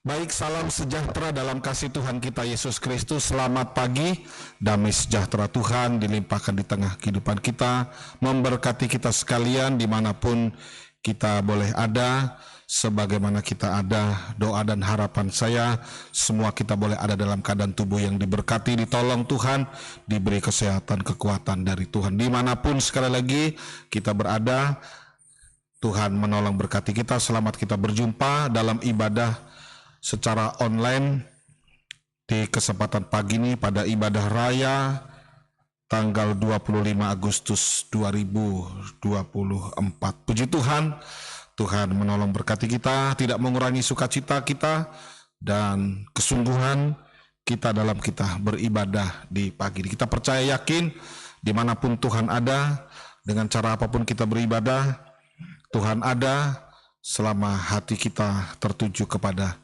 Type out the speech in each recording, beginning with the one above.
Baik, salam sejahtera dalam kasih Tuhan kita Yesus Kristus. Selamat pagi, damai sejahtera Tuhan dilimpahkan di tengah kehidupan kita, memberkati kita sekalian dimanapun kita boleh ada, sebagaimana kita ada. Doa dan harapan saya, semua kita boleh ada dalam keadaan tubuh yang diberkati, ditolong Tuhan, diberi kesehatan, kekuatan dari Tuhan. Dimanapun sekali lagi kita berada, Tuhan menolong berkati kita. Selamat kita berjumpa dalam ibadah secara online di kesempatan pagi ini pada ibadah raya tanggal 25 Agustus 2024. Puji Tuhan, Tuhan menolong berkati kita, tidak mengurangi sukacita kita dan kesungguhan kita dalam kita beribadah di pagi ini. Kita percaya yakin dimanapun Tuhan ada, dengan cara apapun kita beribadah, Tuhan ada selama hati kita tertuju kepada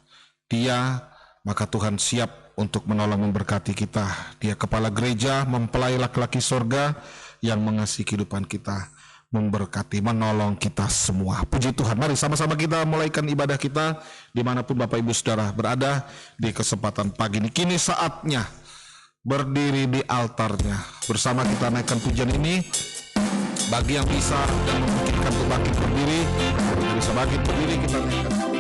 Dia, maka Tuhan siap untuk menolong memberkati kita. Dia kepala gereja, mempelai laki-laki sorga yang mengasihi kehidupan kita, memberkati, menolong kita semua. Puji Tuhan, mari sama-sama kita mulaikan ibadah kita dimanapun Bapak Ibu Saudara berada di kesempatan pagi ini. Kini saatnya berdiri di altarnya. Bersama kita naikkan pujian ini. Bagi yang bisa dan memungkinkan untuk bangkit berdiri, bisa bangkit berdiri, kita naikkan pujian.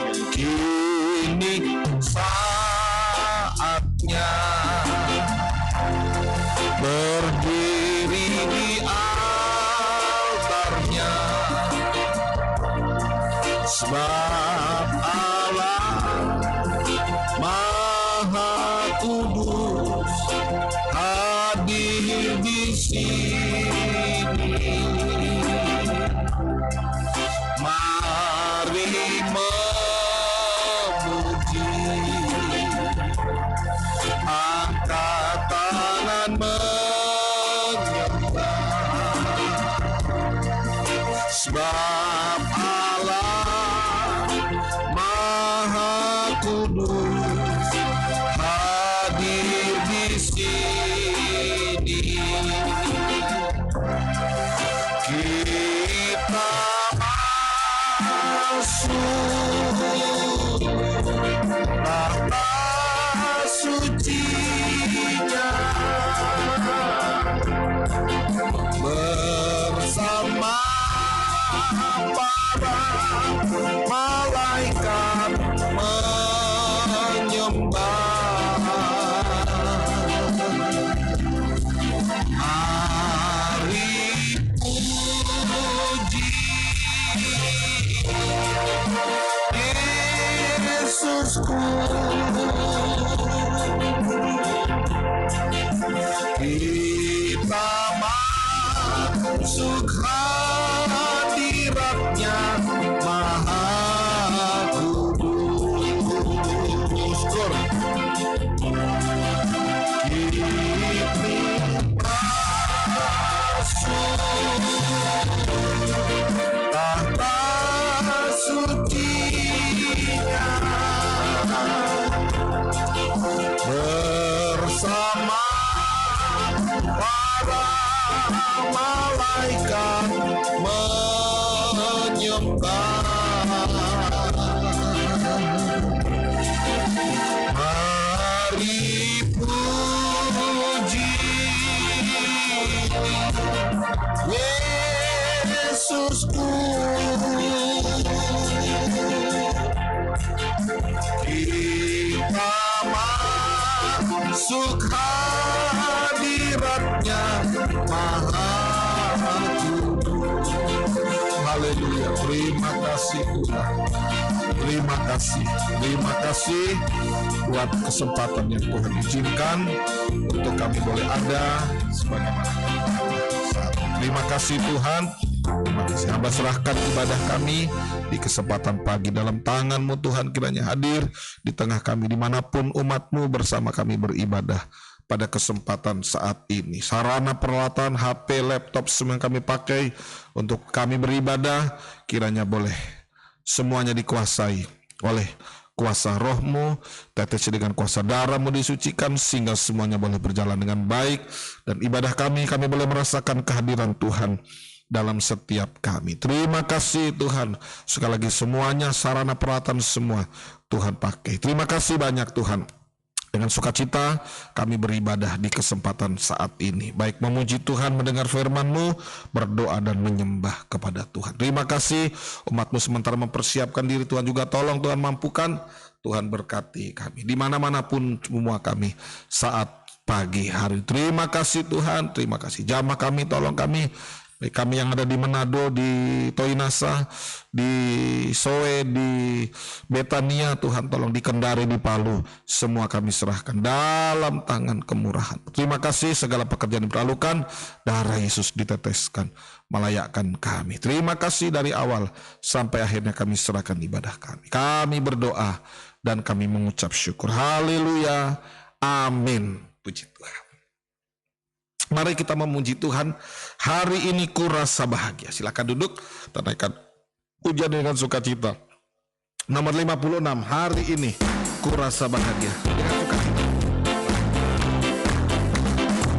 Ini saatnya berdiri di altarnya, sebab Allah Maha Kudus hadir di sini. Mari angkat tangan menyembah, sebab Allah Maha Kudus hadir di sini. Kita masuk tahta sucinya bersama para malaikat menyembah. Mari puji Yesusku, kita masuk hadiratnya Maha Kudus. Kita masuk tahta sucinya bersama para malaikat menyembah. Mari puji Yesusku, kita masuk hadiratnya Maha Kudus. Haleluya, terima kasih Tuhan, terima kasih buat kesempatan yang Tuhan izinkan untuk kami boleh ada sebagaimana kami ada saat ini. Terima kasih Tuhan, terima kasih. Hamba serahkan ibadah kami di kesempatan pagi dalam tangan-Mu Tuhan, kiranya hadir di tengah kami dimanapun umat-Mu bersama kami beribadah pada kesempatan saat ini. Sarana peralatan, HP, laptop, semua yang kami pakai untuk kami beribadah, kiranya boleh semuanya dikuasai oleh kuasa roh-Mu, tetes dengan kuasa darah-Mu disucikan, sehingga semuanya boleh berjalan dengan baik, dan ibadah kami boleh merasakan kehadiran Tuhan dalam setiap kami. Terima kasih Tuhan. Sekali lagi semuanya, sarana peralatan semua Tuhan pakai. Terima kasih banyak Tuhan. Dengan sukacita kami beribadah di kesempatan saat ini. Baik memuji Tuhan, mendengar firman-Mu, berdoa dan menyembah kepada Tuhan. Terima kasih umat-Mu sementara mempersiapkan diri. Tuhan juga tolong, Tuhan mampukan. Tuhan berkati kami di mana-mana pun semua kami saat pagi hari. Terima kasih Tuhan, terima kasih. Jamah kami, tolong kami. Baik kami yang ada di Manado, di Toinasa, di Soe, di Betania, Tuhan tolong di Kendari, di Palu, semua kami serahkan dalam tangan kemurahan. Terima kasih segala pekerjaan diperlukan, darah Yesus diteteskan, melayakkan kami. Terima kasih dari awal sampai akhirnya kami serahkan ibadah kami. Kami berdoa dan kami mengucap syukur. Haleluya, amin. Puji Tuhan. Mari kita memuji Tuhan. Hari ini ku rasa bahagia. Silakan duduk, kita naikkan pujian dengan sukacita. Nomor 56, hari ini ku rasa bahagia dengan sukacita.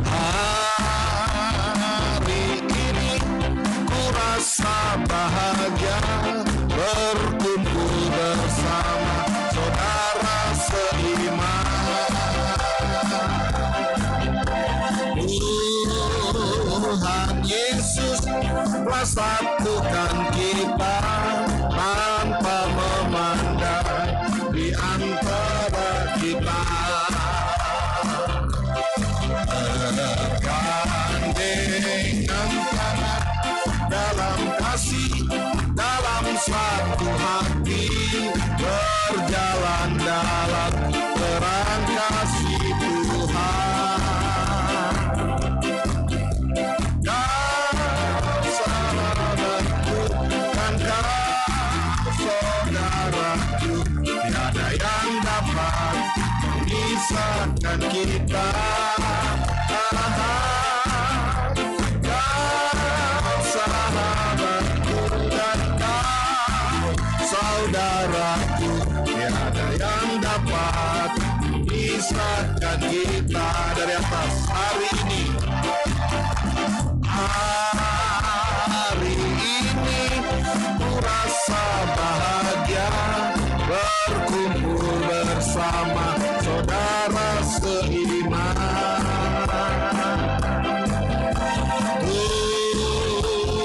Hari ini ku rasa bahagia, berkumpul bersama saudara seiman. Tuhan Yesus telah satukan kita tanpa memandang di antara kita. Bergandengan tangan dalam kasih, dalam satu hati, berjalan dalam terang kasih Tuhan. Tiada yang dapat memisahkan kita. Kau sahabatku dan kau saudaraku, tiada yang dapat memisahkan kita. Dari atas hari ini, hari ini ku rasa bahagia, berkumpul bersama saudara seiman.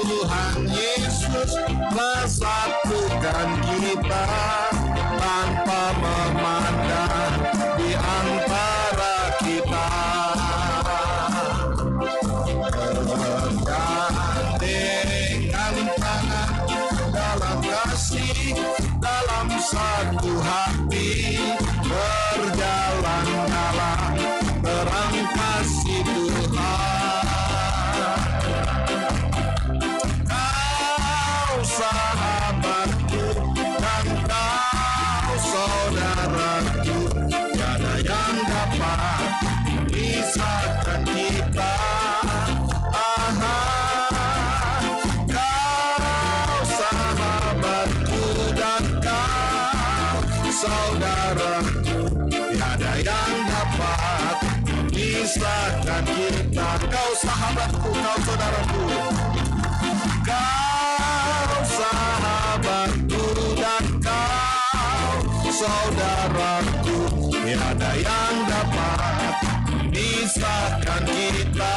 Tuhan Yesus telah satukan kita tanpa memandang di antara kita. Bergandengan tangan dalam kasih, dalam satu hati, berjalan dalam terang kasih Tuhan. Kau sahabatku dan kau saudaraku, tiada yang dapat memisahkan kita. Saudaraku, tiada yang dapat memisahkan kita. Kau sahabatku, kau saudaraku, kau sahabatku dan kau saudaraku, tiada yang dapat memisahkan kita.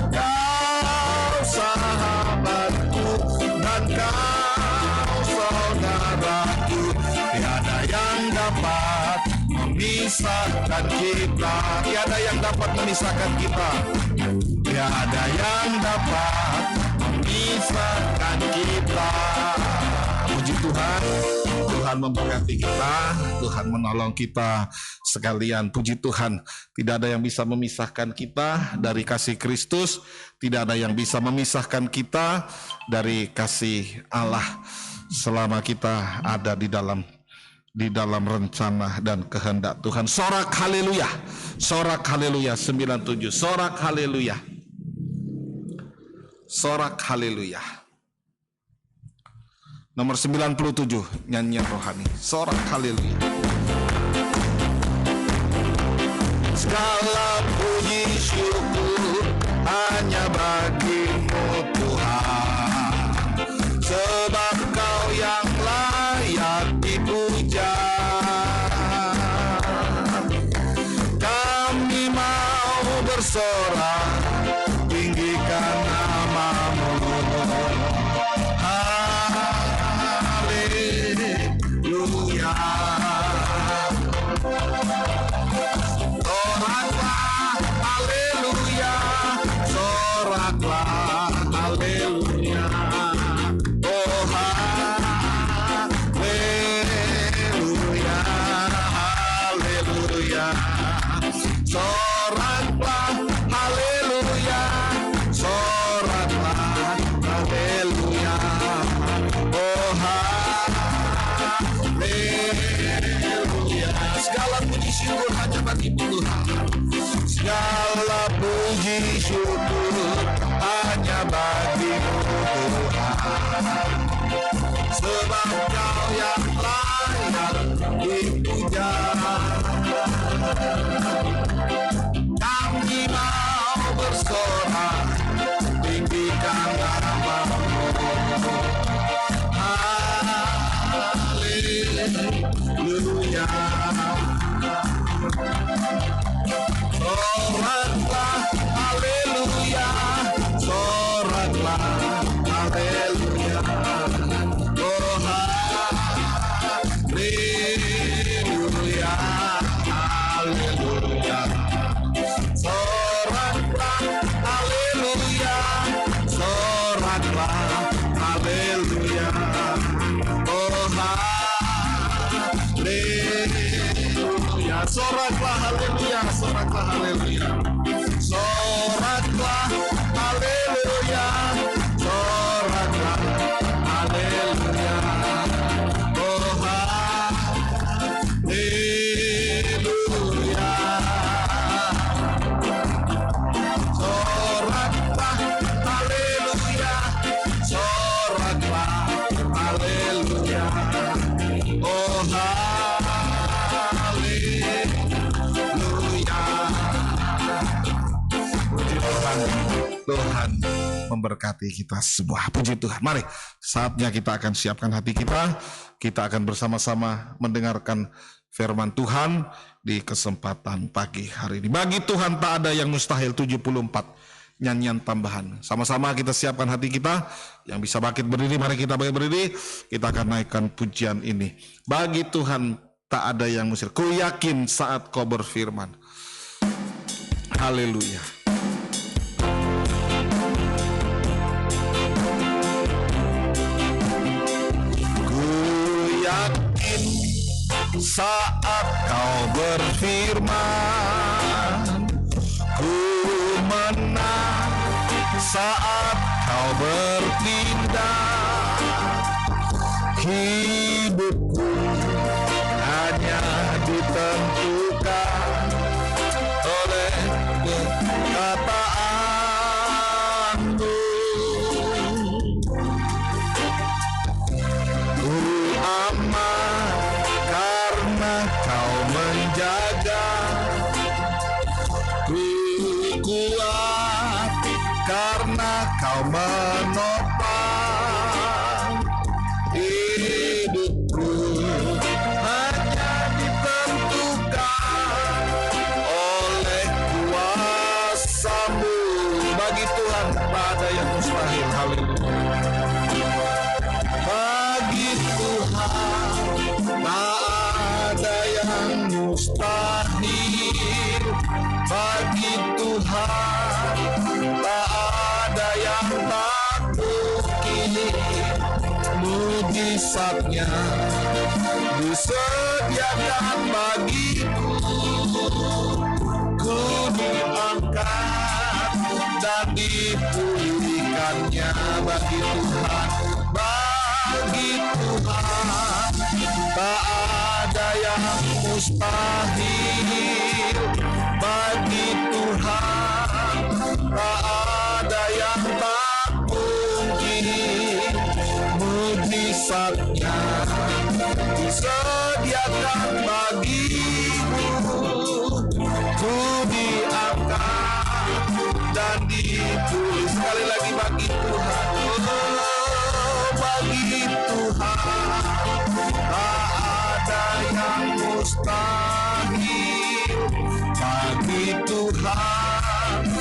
Kau sahabatku dan kau saudaraku, tiada yang dapat memisahkan kita. Tiada yang dapat memisahkan kita. Tiada yang dapat memisahkan kita. Puji Tuhan, Tuhan memberkati kita, Tuhan menolong kita sekalian. Puji Tuhan, tidak ada yang bisa memisahkan kita dari kasih Kristus, tidak ada yang bisa memisahkan kita dari kasih Allah selama kita ada di dalam rencana dan kehendak Tuhan. Sorak haleluya, sorak haleluya 97, sorak haleluya, sorak haleluya. Nomor 97, nyanyian rohani, sorak haleluya. Segala puji syukur hanya bagi-Mu Tuhan, sebab Kau yang bersorak, tinggikan namamu. Haleluya. Soraklah, haleluya. Soraklah, haleluya. Oh haleluya, haleluya. Soraklah, haleluya. Soraklah, haleluya. Oh haleluya. Segala puji syukur hanya bagi Tuhan. Segala puji syukur hanya bagi Tuhan. Sebab Kau yang layak dipuja. Kami mau bersorak, tinggikan namamu. Haleluya. Soraklah, haleluya. Soraklah, haleluya. Oh haleluya, haleluya. Soraklah, haleluya. Soraklah, haleluya. Oh haleluya. Soraklah, haleluya. Soraklah, haleluya. Soraklah, haleluya. Soraklah, haleluya. Oh haleluya. Soraklah, haleluya. Soraklah, haleluya. Oh haleluya. Puji Tuhan, Tuhan memberkati kita semua. Puji Tuhan. Mari, saatnya kita akan siapkan hati kita. Kita akan bersama-sama mendengarkan firman Tuhan di kesempatan pagi hari ini. Bagi Tuhan tak ada yang mustahil. 74 nyanyian tambahan. Sama-sama kita siapkan hati kita. Yang bisa bangkit berdiri, mari kita bangkit berdiri. Kita akan naikkan pujian ini. Bagi Tuhan tak ada yang mustahil. Ku yakin saat Kau berfirman. Haleluya. Yakin saat Kau berfirman, ku menang saat Kau bertindak. Hidupku hanya ditentukan oleh perkataanmu. Aman karena Kau menjaga, ku kuat karena Kau menopang. Hidupku hanya ditentukan oleh kuasa-Mu. Bagi Tuhan tak ada yang mustahil. Haleluya. Bagi Tuhan tak ada yang mustahil. Bagi Tuhan tak ada yang tak mungkin. Mujizatnya disediakan bagiku. Ku diangkat dan dipulihkannya. Bagi Tuhan, bagi Tuhan tak ada yang mustahil. Bagi Tuhan tak ada yang tak mungkin. Mujizatnya disediakan bagimu. Ku diangkat dan dipulih. Sekali lagi, bagi Tuhan, oh, bagi Tuhan tak ada yang mustahil. Bagi Tuhan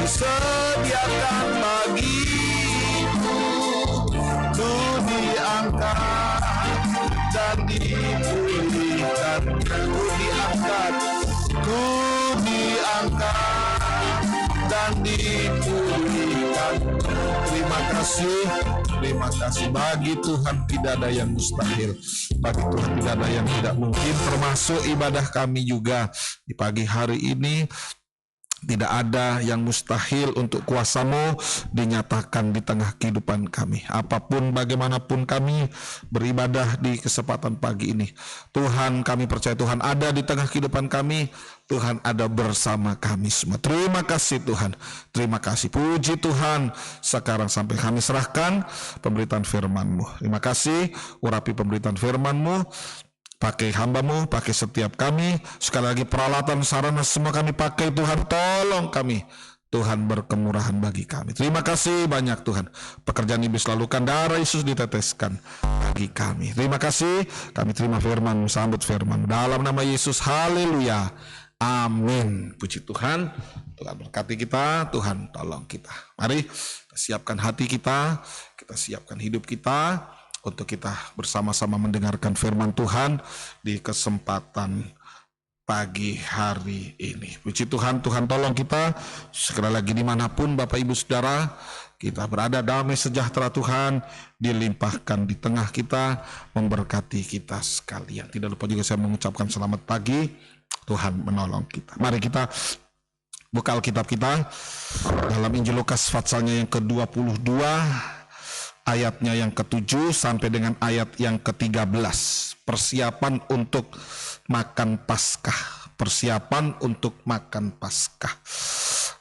disediakan bagiku, tuh diangkat dan dipulihkan, ku diangkat dan dipulihkan. Terima kasih. Bagi Tuhan tidak ada yang mustahil, bagi Tuhan tidak ada yang tidak mungkin, termasuk ibadah kami juga di pagi hari ini. Tidak ada yang mustahil untuk kuasa-Mu dinyatakan di tengah kehidupan kami. Apapun bagaimanapun kami beribadah di kesempatan pagi ini, Tuhan, kami percaya Tuhan ada di tengah kehidupan kami. Tuhan ada bersama kami semua. Terima kasih Tuhan. Terima kasih. Puji Tuhan. Sekarang sampai kami serahkan pemberitaan firman-Mu. Terima kasih. Urapi pemberitaan firman-Mu. Pakai hamba-Mu, pakai setiap kami. Sekali lagi peralatan, sarana semua kami pakai Tuhan. Tolong kami. Tuhan berkemurahan bagi kami. Terima kasih banyak Tuhan. Pekerjaan iblis lalukan, darah Yesus diteteskan bagi kami. Terima kasih. Kami terima firman-Mu, sambut firman-Mu. Dalam nama Yesus, haleluya. Amin. Puji Tuhan. Tuhan berkati kita. Tuhan tolong kita. Mari kita siapkan hati kita. Kita siapkan hidup kita untuk kita bersama-sama mendengarkan firman Tuhan di kesempatan pagi hari ini. Puji Tuhan, Tuhan tolong kita. Sekali lagi dimanapun Bapak Ibu Saudara kita berada, damai sejahtera Tuhan dilimpahkan di tengah kita, memberkati kita sekalian. Tidak lupa juga saya mengucapkan selamat pagi. Tuhan menolong kita. Mari kita buka Alkitab kita dalam Injil Lukas pasalnya yang ke-22, ayatnya yang ke-7 sampai dengan ayat yang ke-13. Persiapan untuk makan Paskah. Persiapan untuk makan Paskah.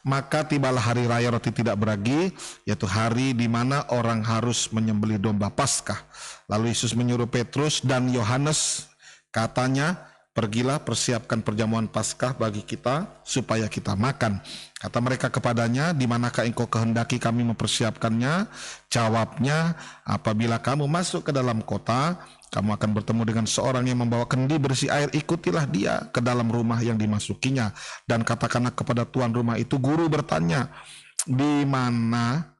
Maka tibalah hari raya roti tidak beragi, yaitu hari di mana orang harus menyembelih domba Paskah. Lalu Yesus menyuruh Petrus dan Yohanes, katanya, pergilah persiapkan perjamuan Paskah bagi kita supaya kita makan. Kata mereka kepadanya, di manakah engkau kehendaki kami mempersiapkannya? Jawabnya, apabila kamu masuk ke dalam kota, kamu akan bertemu dengan seorang yang membawa kendi berisi air, ikutilah dia ke dalam rumah yang dimasukinya. Dan katakanlah kepada tuan rumah itu, guru bertanya, di mana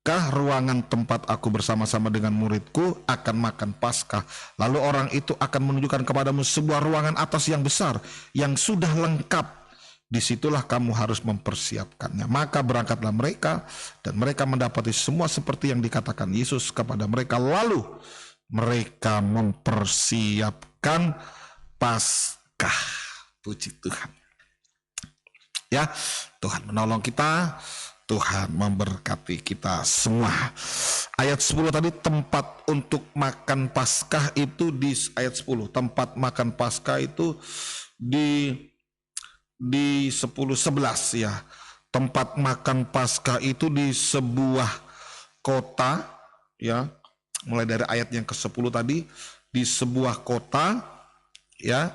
ruangan tempat aku bersama-sama dengan muridku akan makan Paskah? Lalu orang itu akan menunjukkan kepadamu sebuah ruangan atas yang besar, yang sudah lengkap. Disitulah kamu harus mempersiapkannya. Maka berangkatlah mereka, dan mereka mendapati semua seperti yang dikatakan Yesus kepada mereka. Lalu mereka mempersiapkan Paskah. Puji Tuhan. Ya, Tuhan menolong kita. Tuhan memberkati kita semua. Ayat 10 tadi, tempat untuk makan Paskah itu di ayat 10. Tempat makan Paskah itu di 10:11 ya. Tempat makan Paskah itu di sebuah kota ya. Mulai dari ayat yang ke-10 tadi, di sebuah kota ya,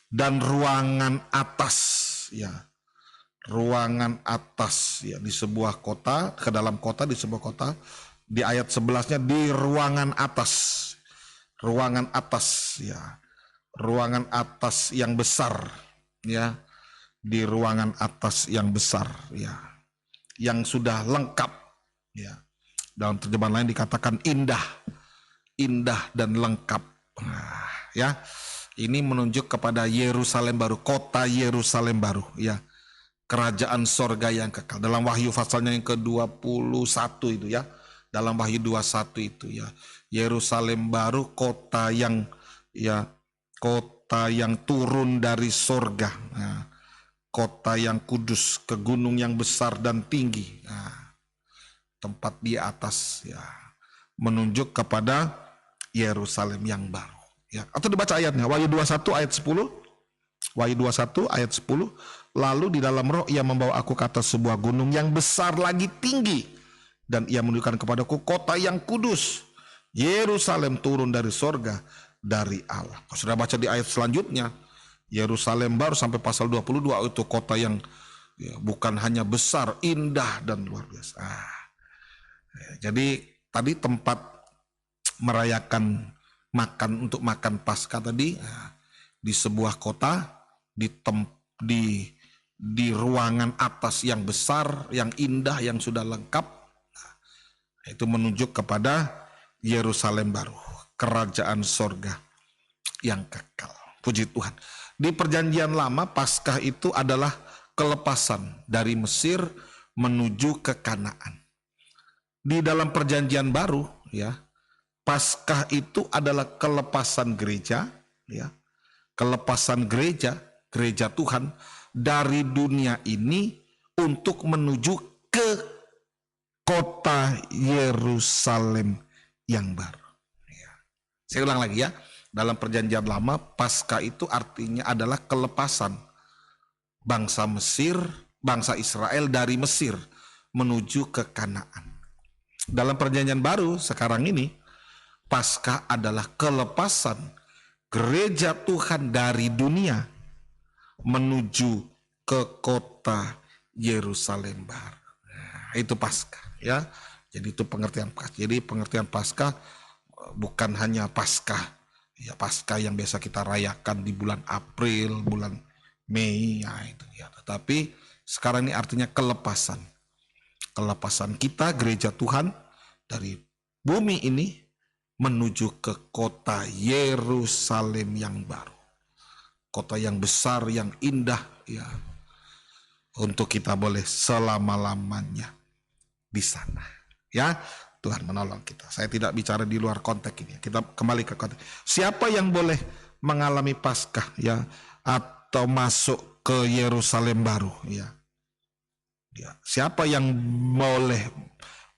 dan ruangan atas ya. Ruangan atas ya, di sebuah kota, ke dalam kota, di sebuah kota. Di ayat 11-nya di ruangan atas. Ruangan atas ya. Ruangan atas yang besar ya. Di ruangan atas yang besar ya. Yang sudah lengkap ya. Dalam terjemahan lain dikatakan indah. Indah dan lengkap. Nah, ya. Ini menunjuk kepada Yerusalem baru, kota Yerusalem baru ya. Kerajaan sorga yang kekal. Dalam Wahyu pasalnya yang ke-21 itu ya. Dalam Wahyu 21 itu ya. Yerusalem baru, kota yang ya, kota yang turun dari sorga. Nah, kota yang kudus, ke gunung yang besar dan tinggi. Nah, tempat di atas ya. Menunjuk kepada Yerusalem yang baru. Ya. Atau dibaca ayatnya. Wahyu 21 ayat 10. Wahyu 21 ayat 10. Lalu di dalam roh ia membawa aku ke atas sebuah gunung yang besar lagi tinggi. Dan ia menunjukkan kepadaku kota yang kudus, Yerusalem turun dari sorga, dari Allah. Kalau sudah baca di ayat selanjutnya, Yerusalem baru sampai pasal 22, itu kota yang ya, bukan hanya besar, indah dan luar biasa. Jadi tadi tempat merayakan untuk makan Paskah tadi di sebuah kota, di di ruangan atas yang besar, yang indah, yang sudah lengkap. Nah, itu menunjuk kepada Yerusalem baru, kerajaan sorga yang kekal. Puji Tuhan. Di perjanjian lama, Paskah itu adalah kelepasan dari Mesir menuju ke Kanaan. Di dalam perjanjian baru, ya, Paskah itu adalah kelepasan gereja, ya, kelepasan gereja Tuhan dari dunia ini untuk menuju ke kota Yerusalem yang baru. Ya. Saya ulang lagi ya, dalam perjanjian lama, Paskah itu artinya adalah kelepasan bangsa Mesir, bangsa Israel dari Mesir menuju ke Kanaan. Dalam perjanjian baru sekarang ini, Paskah adalah kelepasan gereja Tuhan dari dunia menuju ke kota Yerusalem baru. Nah, itu Paskah, ya. Jadi itu pengertian Paskah. Jadi pengertian Paskah bukan hanya Paskah, ya, Paskah yang biasa kita rayakan di bulan April, bulan Mei, ya itu ya. Tetapi sekarang ini artinya kelepasan. Kelepasan kita gereja Tuhan dari bumi ini menuju ke kota Yerusalem yang baru. Kota yang besar, yang indah, ya. Untuk kita boleh selama-lamanya di sana. Ya, Tuhan menolong kita. Saya tidak bicara di luar konteks ini. Kita kembali ke konteks. Siapa yang boleh mengalami Paskah, ya, atau masuk ke Yerusalem baru, ya. Ya, siapa yang boleh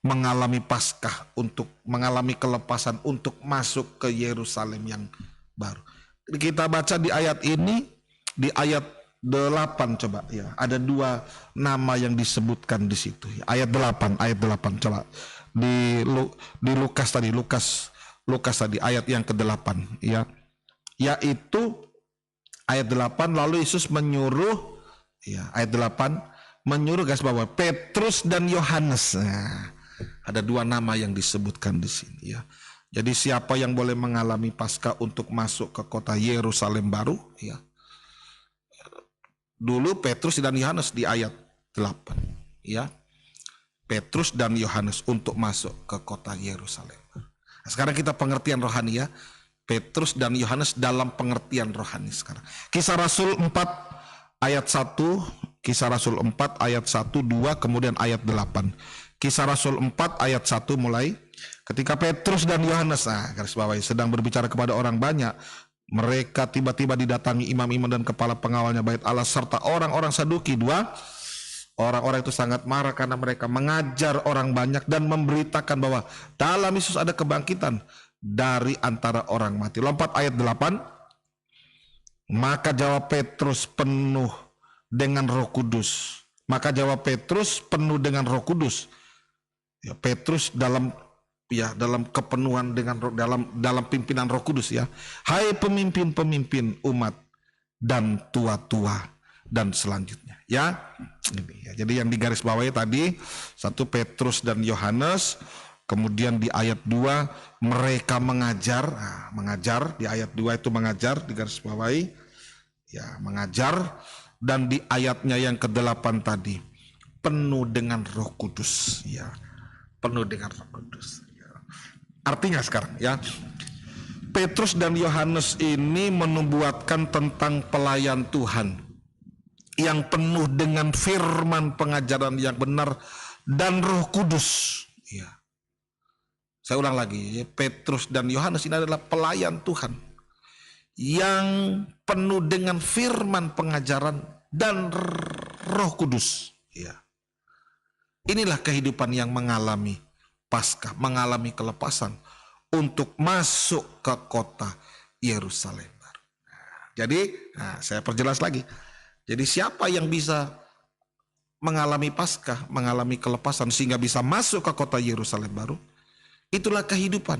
mengalami Paskah, untuk mengalami kelepasan untuk masuk ke Yerusalem yang baru? Kita baca di ayat ini, di ayat 8 coba ya. Ada dua nama yang disebutkan di situ. Ayat 8 coba. Di Lukas tadi ayat yang ke-8 ya. Yaitu ayat 8, lalu Yesus menyuruh, ya, ayat 8 menyuruh, garis bawah, Petrus dan Yohanes. Nah, ada dua nama yang disebutkan di sini, ya. Jadi siapa yang boleh mengalami Paskah untuk masuk ke kota Yerusalem baru, ya. Dulu Petrus dan Yohanes di ayat 8, ya. Petrus dan Yohanes untuk masuk ke kota Yerusalem. Nah, sekarang kita pengertian rohani, ya. Petrus dan Yohanes dalam pengertian rohani sekarang. Kisah Rasul 4 ayat 1, Kisah Rasul 4 ayat 1, 2, kemudian ayat 8. Kisah Rasul 4 ayat 1 mulai. Ketika Petrus dan Yohanes, garis bawahi, sedang berbicara kepada orang banyak, mereka tiba-tiba didatangi imam-imam dan kepala pengawalnya bait Allah serta orang-orang Saduki. 2, orang-orang itu sangat marah karena mereka mengajar orang banyak dan memberitakan bahwa dalam Yesus ada kebangkitan dari antara orang mati. Lompat ayat 8. Maka jawab Petrus penuh dengan Roh Kudus. Maka jawab Petrus penuh dengan Roh Kudus. Ya, Petrus dalam kepenuhan dengan dalam pimpinan Roh Kudus, ya. Hai pemimpin-pemimpin umat dan tua-tua dan selanjutnya, ya. Ini, ya. Jadi yang digarisbawahi tadi 1 Petrus dan Yohanes, kemudian di ayat 2 mereka mengajar, mengajar di ayat 2 itu mengajar digarisbawahi, ya, mengajar. Dan di ayatnya yang ke-8 tadi penuh dengan Roh Kudus, ya, penuh dengan Roh Kudus. Ya. Artinya sekarang, ya, Petrus dan Yohanes ini menubuatkan tentang pelayan Tuhan yang penuh dengan firman pengajaran yang benar dan Roh Kudus. Ya. Saya ulang lagi, ya, Petrus dan Yohanes ini adalah pelayan Tuhan yang penuh dengan firman pengajaran dan Roh Kudus. Ya. Inilah kehidupan yang mengalami Paskah, mengalami kelepasan untuk masuk ke kota Yerusalem. Jadi, saya perjelas lagi. Jadi siapa yang bisa mengalami Paskah, mengalami kelepasan sehingga bisa masuk ke kota Yerusalem baru? Itulah kehidupan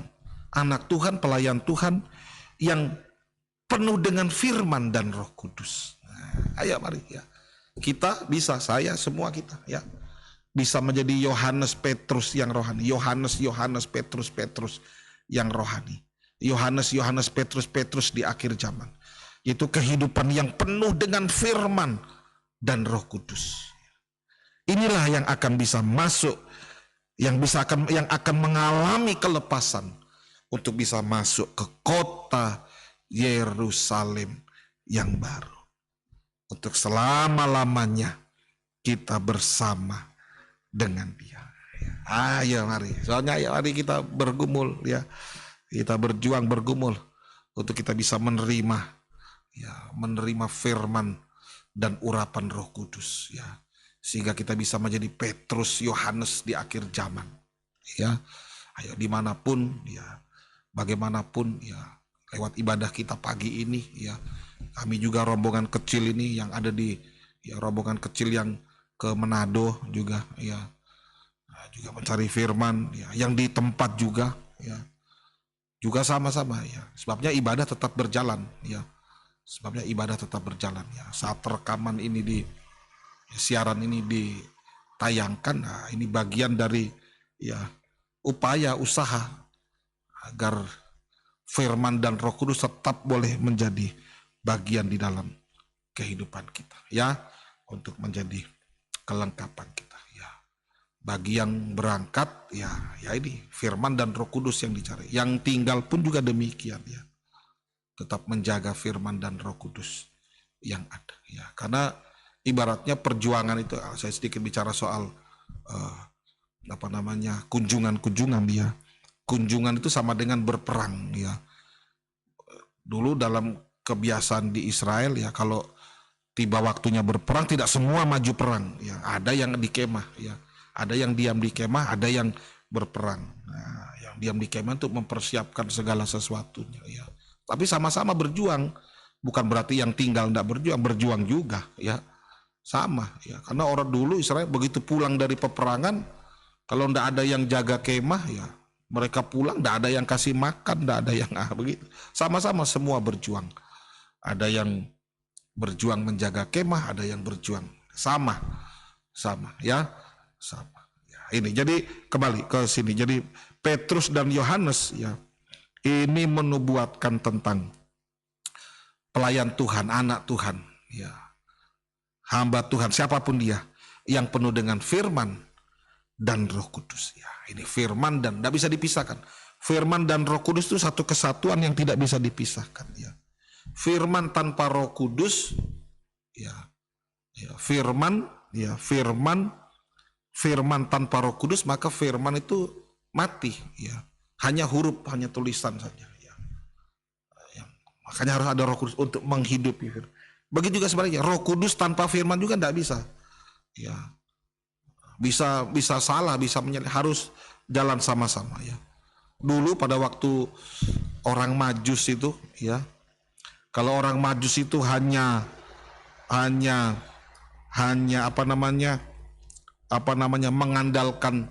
anak Tuhan, pelayan Tuhan yang penuh dengan firman dan Roh Kudus. Ayo mari, ya. Kita bisa, saya semua kita, ya, bisa menjadi Yohanes Petrus yang rohani. Yohanes Petrus yang rohani. Yohanes Petrus di akhir zaman. Itu kehidupan yang penuh dengan firman dan Roh Kudus. Inilah yang akan bisa masuk, yang akan mengalami kelepasan untuk bisa masuk ke kota Yerusalem yang baru. Untuk selama-lamanya kita bersama dengan Dia. Ayo mari, soalnya ayo mari kita bergumul ya. Kita berjuang bergumul untuk kita bisa menerima firman dan urapan Roh Kudus ya. Sehingga kita bisa menjadi Petrus, Yohanes di akhir zaman. Ya, ayo dimanapun, ya, bagaimanapun, ya, lewat ibadah kita pagi ini, ya, kami juga rombongan kecil ini yang ada di, ya, rombongan kecil yang ke Manado juga, ya, juga mencari firman, ya, yang di tempat juga, ya, juga sama-sama, ya, sebabnya ibadah tetap berjalan, ya, sebabnya ibadah tetap berjalan, ya, saat rekaman ini siaran ini ditayangkan, nah ini bagian dari ya upaya usaha agar firman dan Roh Kudus tetap boleh menjadi bagian di dalam kehidupan kita ya, untuk menjadi kelengkapan kita ya. Bagi yang berangkat ya ini firman dan Roh Kudus yang dicari. Yang tinggal pun juga demikian ya. Tetap menjaga firman dan Roh Kudus yang ada ya. Karena ibaratnya perjuangan itu, saya sedikit bicara soal kunjungan dia. Kunjungan itu sama dengan berperang ya. Dulu dalam kebiasaan di Israel ya, kalau tiba waktunya berperang tidak semua maju perang ya. Ada yang di kemah ya, ada yang diam di kemah, ada yang berperang. Nah, yang diam di kemah untuk mempersiapkan segala sesuatunya ya. Tapi sama-sama berjuang, bukan berarti yang tinggal tidak berjuang juga ya. Sama ya, karena orang dulu Israel begitu pulang dari peperangan, kalau ndak ada yang jaga kemah ya, mereka pulang ndak ada yang kasih makan, ndak ada yang begitu. Sama-sama semua berjuang. Ada yang berjuang menjaga kemah, ada yang berjuang sama ya, sama. Ya, ini jadi kembali ke sini. Jadi Petrus dan Yohanes ya, ini menubuatkan tentang pelayan Tuhan, anak Tuhan ya. Hamba Tuhan siapapun dia yang penuh dengan firman dan Roh Kudus ya. Ini firman dan tidak bisa dipisahkan. Firman dan Roh Kudus itu satu kesatuan yang tidak bisa dipisahkan ya. Firman tanpa Roh Kudus ya, firman tanpa Roh Kudus, maka firman itu mati ya. Hanya huruf, hanya tulisan saja ya. Makanya harus ada Roh Kudus untuk menghidupi firman. Begitu juga sebaliknya, Roh Kudus tanpa firman juga tidak bisa. Ya. Bisa salah, bisa harus jalan sama-sama ya. Dulu pada waktu orang Majus itu ya, kalau orang Majus itu hanya mengandalkan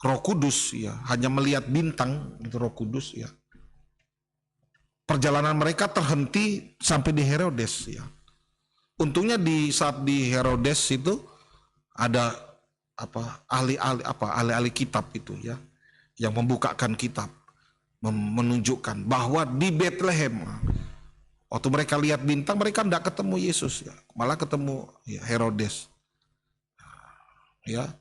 Roh Kudus ya, hanya melihat bintang itu Roh Kudus ya. Perjalanan mereka terhenti sampai di Herodes ya. Untungnya saat di Herodes itu ada ahli-ahli kitab itu ya, yang membukakan kitab, menunjukkan bahwa di Bethlehem waktu mereka lihat bintang, mereka tidak ketemu Yesus ya, malah ketemu ya, Herodes ya.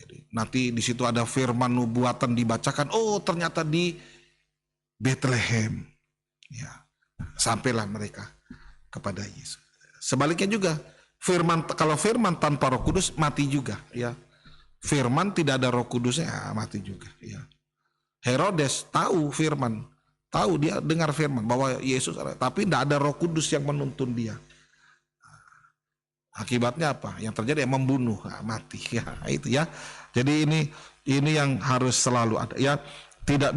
Jadi nanti di situ ada firman nubuatan dibacakan, oh ternyata di Bethlehem ya, sampailah mereka kepada Yesus. Sebaliknya juga, kalau firman tanpa Roh Kudus mati juga ya. Firman tidak ada Roh Kudusnya mati juga ya. Herodes tahu firman, tahu, dia dengar firman bahwa Yesus ada, tapi tidak ada Roh Kudus yang menuntun dia. Akibatnya apa? Yang terjadi membunuh, mati ya, itu ya. Jadi ini yang harus selalu ada ya. Tidak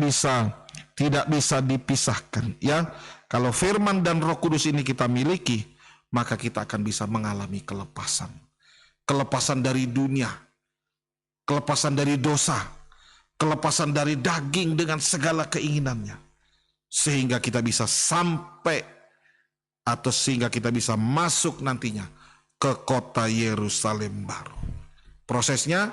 bisa dipisahkan ya. Kalau firman dan Roh Kudus ini kita miliki, maka kita akan bisa mengalami kelepasan. Kelepasan dari dunia, kelepasan dari dosa, kelepasan dari daging dengan segala keinginannya. Sehingga kita bisa sehingga kita bisa masuk nantinya ke kota Yerusalem baru. Prosesnya,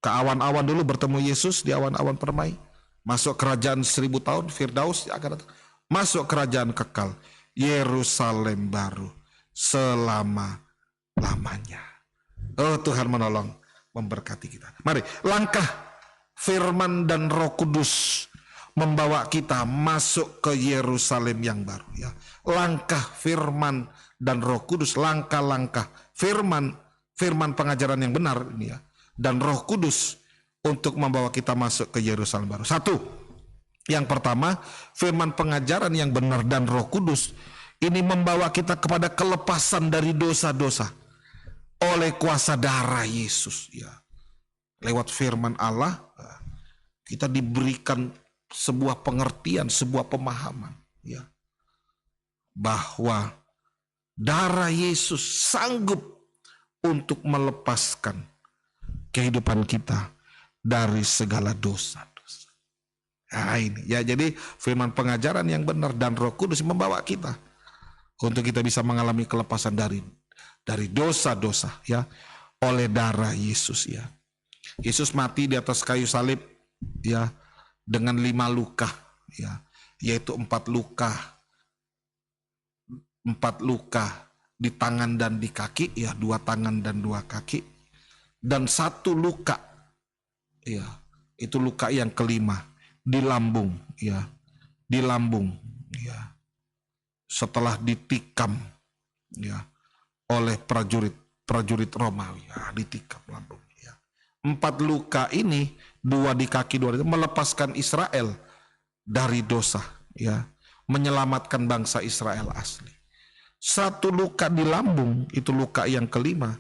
ke awan-awan dulu bertemu Yesus di awan-awan permai. Masuk kerajaan 1000 tahun, Firdaus akan datang. Masuk kerajaan kekal, Yerusalem baru selama-lamanya. lamanya. Oh, Tuhan menolong, memberkati kita. Mari, langkah firman dan Roh Kudus membawa kita masuk ke Yerusalem yang baru, ya. Langkah firman dan Roh Kudus, langkah-langkah firman pengajaran yang benar ini, ya, dan Roh Kudus untuk membawa kita masuk ke Yerusalem baru. Satu, yang pertama, firman pengajaran yang benar dan Roh Kudus ini membawa kita kepada kelepasan dari dosa-dosa oleh kuasa darah Yesus, ya. Lewat firman Allah kita diberikan sebuah pengertian, sebuah pemahaman, ya, bahwa darah Yesus sanggup untuk melepaskan kehidupan kita dari segala dosa-dosa. Nah ini, ya, jadi firman pengajaran yang benar dan Roh Kudus membawa kita untuk kita bisa mengalami kelepasan dari dosa-dosa, ya, oleh darah Yesus, ya. Yesus mati di atas kayu salib, ya, dengan 5 luka, ya, yaitu 4 luka di tangan dan di kaki, ya, 2 tangan dan 2 kaki, dan 1 luka, ya, itu luka yang kelima di lambung, ya, di lambung, ya, setelah ditikam, ya, oleh prajurit Romawi, ya, ditikam lambung, ya. 4 luka ini, 2 di kaki, 2 di melepaskan Israel dari dosa, ya, menyelamatkan bangsa Israel asli. 1 luka di lambung, itu luka yang kelima,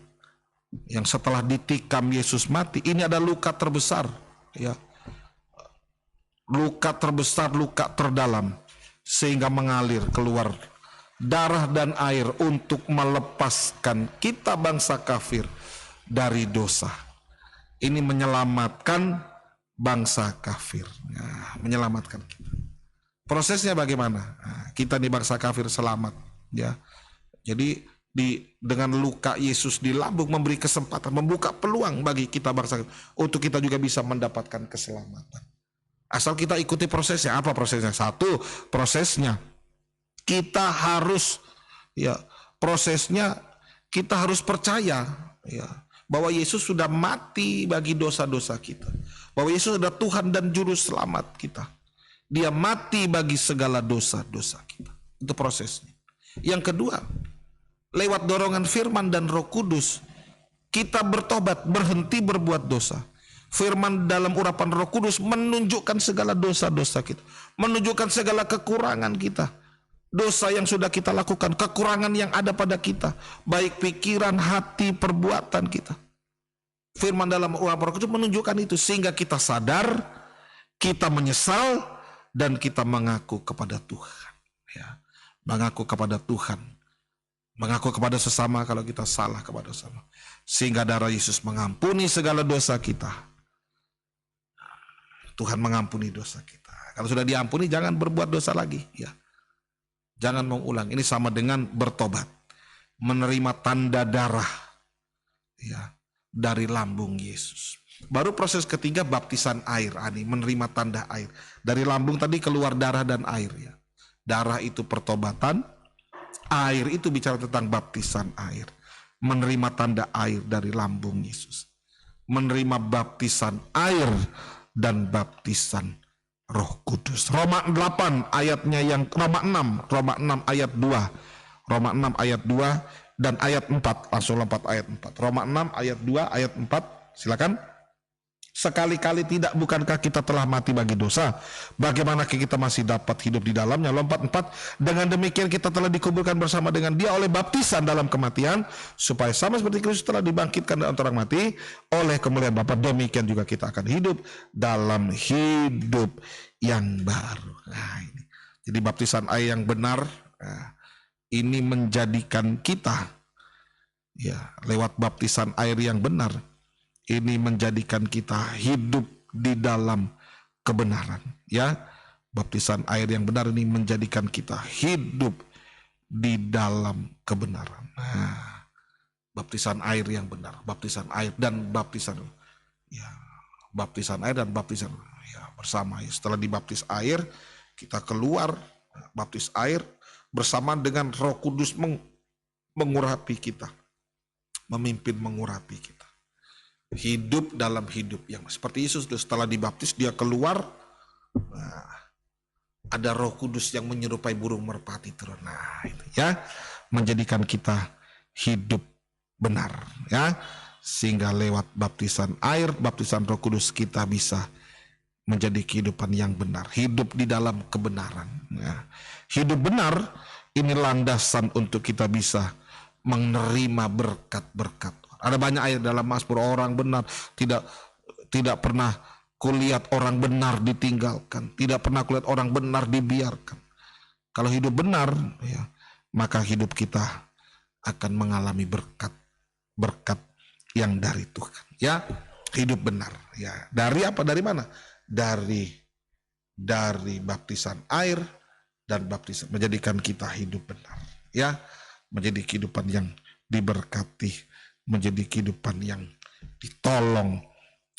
yang setelah ditikam Yesus mati. Ini ada luka terbesar, ya, luka terbesar, luka terdalam, sehingga mengalir keluar darah dan air untuk melepaskan kita bangsa kafir dari dosa. Ini menyelamatkan bangsa kafir, nah, menyelamatkan kita. Prosesnya bagaimana? Nah, kita nih bangsa kafir selamat, ya. Jadi dengan luka Yesus di lambung memberi kesempatan, membuka peluang bagi kita bangsa untuk kita juga bisa mendapatkan keselamatan. Asal kita ikuti prosesnya. Apa prosesnya? 1, prosesnya kita harus, ya, prosesnya kita harus percaya, ya, bahwa Yesus sudah mati bagi dosa-dosa kita. Bahwa Yesus adalah Tuhan dan Juru Selamat kita. Dia mati bagi segala dosa-dosa kita. Itu prosesnya. Yang kedua, lewat dorongan firman dan Roh Kudus, kita bertobat, berhenti berbuat dosa. Firman dalam urapan Roh Kudus menunjukkan segala dosa-dosa kita, menunjukkan segala kekurangan kita, dosa yang sudah kita lakukan, kekurangan yang ada pada kita, baik pikiran, hati, perbuatan kita. Firman dalam urapan Roh Kudus menunjukkan itu, sehingga kita sadar, kita menyesal, dan kita mengaku kepada Tuhan, ya. Mengaku kepada Tuhan, mengaku kepada sesama kalau kita salah kepada sesama, sehingga darah Yesus mengampuni segala dosa kita. Tuhan mengampuni dosa kita. Kalau sudah diampuni, jangan berbuat dosa lagi, ya. Jangan mengulang. Ini sama dengan bertobat, menerima tanda darah, ya, dari lambung Yesus. Baru proses ketiga, baptisan air. Ini menerima tanda air. Dari lambung tadi keluar darah dan air, ya. Darah itu pertobatan, air itu bicara tentang baptisan air. Menerima tanda air dari lambung Yesus. Menerima baptisan air dan baptisan Roh Kudus. Roma 8 ayatnya yang Roma 6 ayat 2. Roma 6 ayat 2 dan ayat 4. Langsung lompat ayat 4. Roma 6 ayat 2 ayat 4. Silakan. Sekali-kali tidak, bukankah kita telah mati bagi dosa? Bagaimana kita masih dapat hidup di dalamnya? Lompat 4. Dengan demikian kita telah dikuburkan bersama dengan Dia oleh baptisan dalam kematian, supaya sama seperti Kristus telah dibangkitkan dari orang mati oleh kemuliaan Bapa, demikian juga kita akan hidup dalam hidup yang baru. Nah, ini. Jadi baptisan air yang benar, nah, ini menjadikan kita, ya, lewat baptisan air yang benar, ini menjadikan kita hidup di dalam kebenaran, ya. Baptisan air yang benar ini menjadikan kita hidup di dalam kebenaran. Nah, baptisan air yang benar, baptisan air dan baptisan, ya, baptisan air dan baptisan, ya, bersama. Ya. Setelah dibaptis air, kita keluar baptis air bersama dengan Roh Kudus mengurapi kita. memimpin, mengurapi kita. Hidup dalam hidup yang seperti Yesus setelah dibaptis dia keluar, nah, ada Roh Kudus yang menyerupai burung merpati turun. Nah, itu ya, menjadikan kita hidup benar ya, sehingga lewat baptisan air, baptisan Roh Kudus kita bisa menjadi kehidupan yang benar, hidup di dalam kebenaran ya. Hidup benar ini landasan untuk kita bisa menerima berkat-berkat. Ada banyak ayat dalam Mazmur, orang benar tidak pernah kulihat orang benar ditinggalkan, tidak pernah kulihat orang benar dibiarkan. Kalau hidup benar ya, maka hidup kita akan mengalami berkat yang dari Tuhan ya. Hidup benar ya. Dari apa? Dari mana? Dari baptisan air dan baptisan, menjadikan kita hidup benar ya, menjadi kehidupan yang diberkati, menjadi kehidupan yang ditolong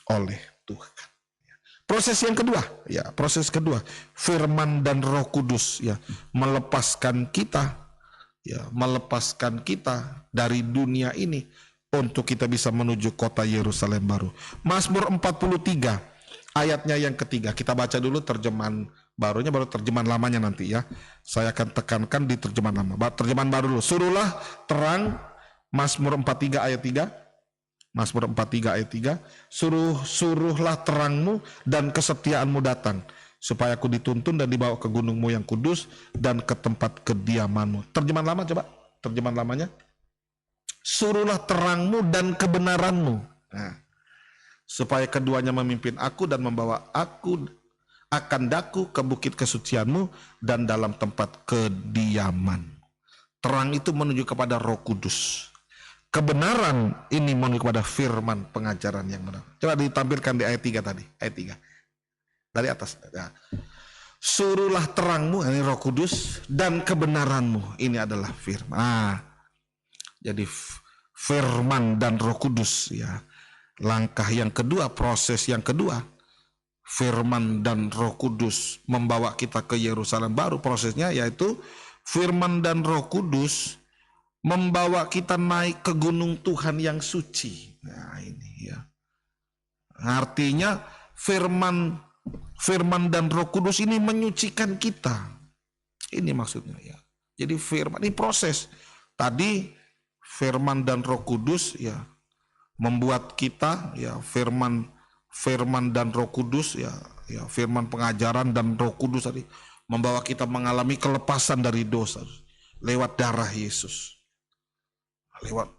oleh Tuhan. Proses yang kedua ya, proses kedua, firman dan Roh Kudus ya melepaskan kita dari dunia ini untuk kita bisa menuju kota Yerusalem baru. Mazmur 43 ayatnya yang ketiga, kita baca dulu terjemahan barunya, baru terjemahan lamanya nanti ya. Saya akan tekankan di terjemahan lama. Terjemahan baru dulu. Suruhlah terang, Mazmur 43 ayat 3. Mazmur 43 ayat 3. Suruhlah terangmu dan kesetiaanmu datang, supaya aku dituntun dan dibawa ke gunungmu yang kudus dan ke tempat kediamanmu. Terjemahan lama coba. Terjemahan lamanya. Suruhlah terangmu dan kebenaranmu. Nah, supaya keduanya memimpin aku dan membawa aku akan daku ke bukit kesucianmu dan dalam tempat kediaman. Terang itu menuju kepada Roh Kudus. Kebenaran ini menuju kepada firman pengajaran yang benar. Coba ditampilkan di ayat 3 tadi. Ayat 3. Dari atas. Ya. Suruhlah terangmu, ini Roh Kudus, dan kebenaranmu. Ini adalah firman. Jadi firman dan Roh Kudus ya. Langkah yang kedua, proses yang kedua, firman dan Roh Kudus membawa kita ke Yerusalem baru. Prosesnya yaitu firman dan Roh Kudus membawa kita naik ke gunung Tuhan yang suci. Nah ini ya, artinya firman dan Roh Kudus ini menyucikan kita. Ini maksudnya ya. Jadi firman ini proses. Tadi firman dan Roh Kudus ya membuat kita ya, firman dan Roh Kudus ya firman pengajaran dan Roh Kudus tadi membawa kita mengalami kelepasan dari dosa lewat darah Yesus.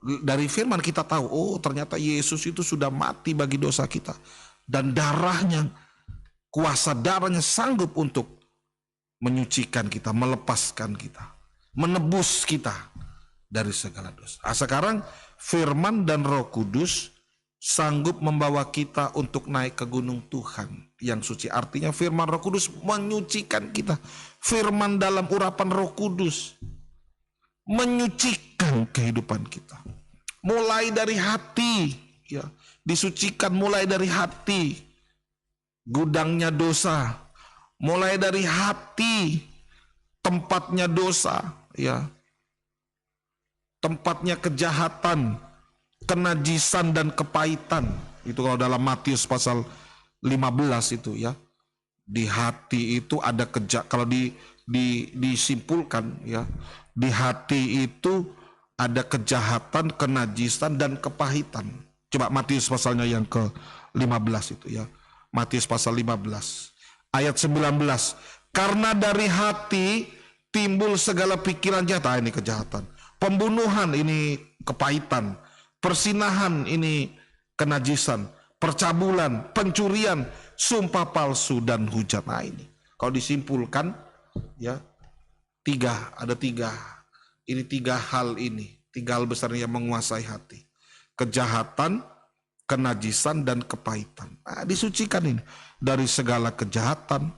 Dari firman kita tahu, oh ternyata Yesus itu sudah mati bagi dosa kita, dan darahnya, kuasa darahnya sanggup untuk menyucikan kita, melepaskan kita, menebus kita dari segala dosa. Sekarang firman dan Roh Kudus sanggup membawa kita untuk naik ke gunung Tuhan yang suci. Artinya firman Roh Kudus menyucikan kita. Firman dalam urapan Roh Kudus menyucikan kehidupan kita. Mulai dari hati, ya, disucikan mulai dari hati. Gudangnya dosa, mulai dari hati, tempatnya dosa, ya. Tempatnya kejahatan, kenajisan dan kepahitan. Itu kalau dalam Matius pasal 15 itu ya. Di hati itu ada kalau disimpulkan ya, di hati itu ada kejahatan, kenajisan dan kepahitan. Coba Matius pasalnya yang ke-15 itu ya. Matius pasal 15 ayat 19. Karena dari hati timbul segala pikiran jahat, ini kejahatan. Pembunuhan, ini kepahitan. Persinahan, ini kenajisan. Percabulan, pencurian, sumpah palsu dan hujat. Nah ini kalau disimpulkan ya, ada tiga hal ini, tiga hal besar yang menguasai hati: kejahatan, kenajisan dan kepahitan. Nah, disucikan ini dari segala kejahatan,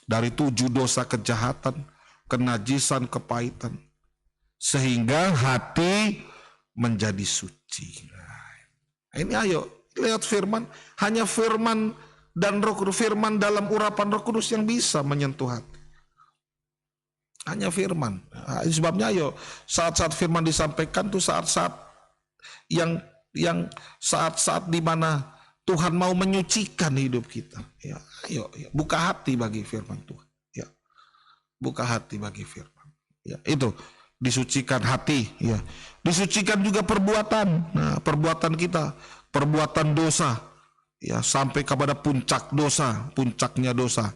dari 7 dosa kejahatan, kenajisan, kepahitan, sehingga hati menjadi suci. Nah, ini ayo lihat firman, hanya firman dan Roh Kudus, firman dalam urapan Roh Kudus yang bisa menyentuh hati. Hanya firman. Nah, sebabnya ayo saat-saat firman disampaikan tuh saat-saat yang saat-saat di mana Tuhan mau menyucikan hidup kita. Ya, ayo, buka hati bagi firman Tuhan. Ya, buka hati bagi firman. Ya, itu disucikan hati. Ya, disucikan juga perbuatan. Nah, perbuatan kita, perbuatan dosa. Ya, sampai kepada puncak dosa, puncaknya dosa.